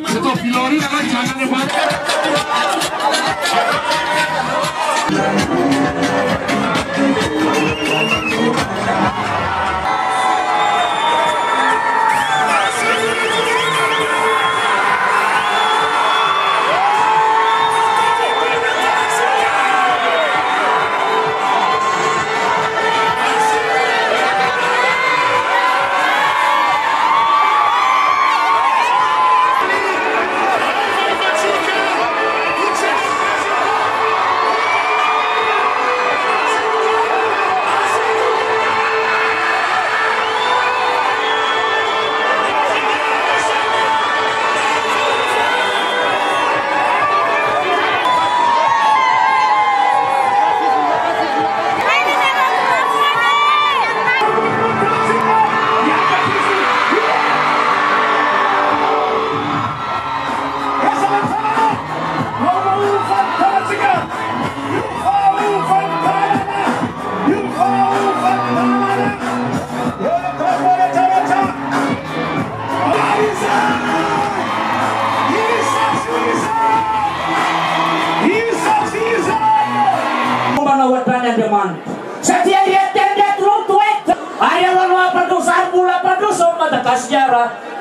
Setelah Filorina kan jangan lebat.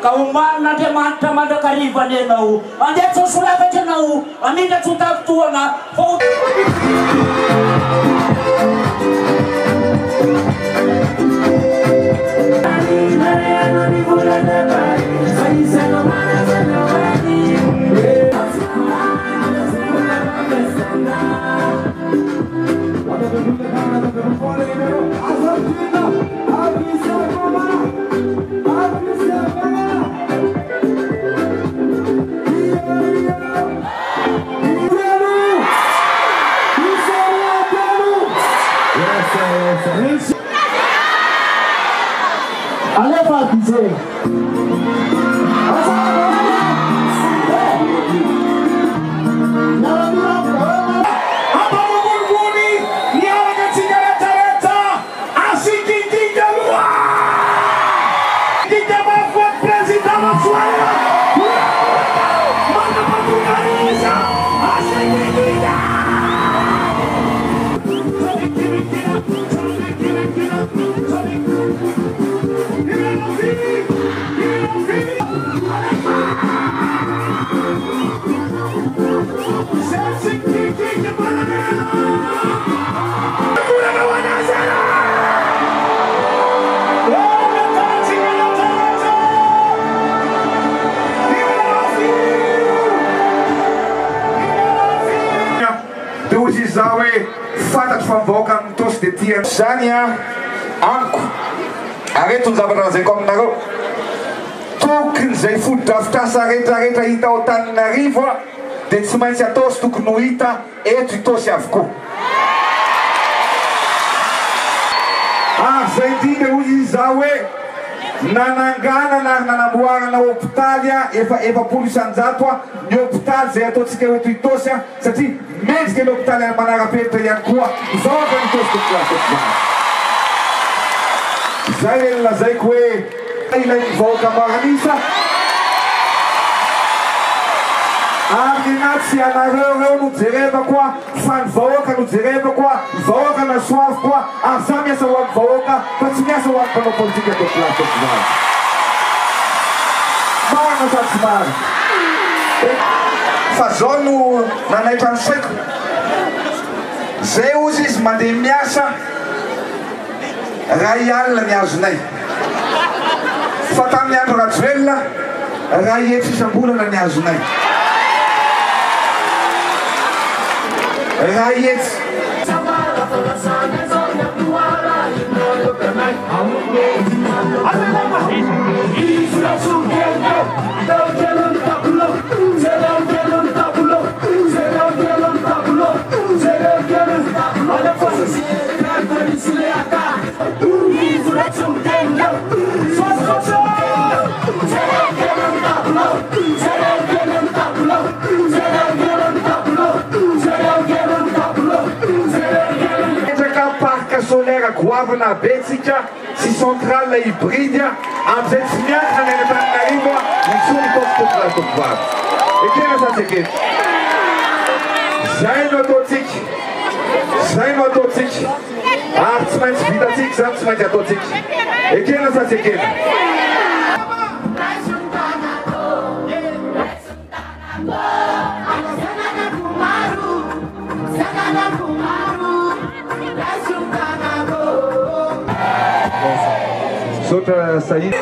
Kau mana dia mata kariban dia nau, anda sesuatu aja nau, anda dah sudah tua na. Zawe fatat fanvoaka mitosy de tia zany amiko areto ny zavatra lazaiko aminareo tokony zay foto-drafitrasa rehetrarehetra hita ao Antananarivo de tsy maintsy atao sy tokony ho hita eto Itosy avokoa. Zay indrindra hoy izy za hoe nananganana ary nanamboarana hôpitaly efapolo isanjato ny hôpitaly zay ataontsika eto Itosy satria mendrika l'hôpitaly any Manarapetra ihany koa mivaoaka ny Itosy tokoa. Zay le lazaiko hoe ilay mivaoaka maranisa ary anaty anareo reo no jereva koa fa ny vahoaka no jereva koa vahoaka na soavy koa ary za miasa ho amin'ny vahoaka fa tsy miasa ho amin'ny mpanao politika eto plasy eto zany marina sa tsy marina fa zao no nanaitra ny saiko zay ozy izy mandeha miasa ray alina ny azonay fa tamin'ny andro rajoelona ray efatra isam-bolana ny azonay Rayet. Yeah. fiaragoavana betsika sy centrale hybride amin'izay tsy miankina ny Antananarivo ny tokotovavy ekena sa tsy ekena zay no ataontsika ary tsy maintsy vitatsika zany tsy maintsy ataontsika ekena sa tsy ekena Sotra saída.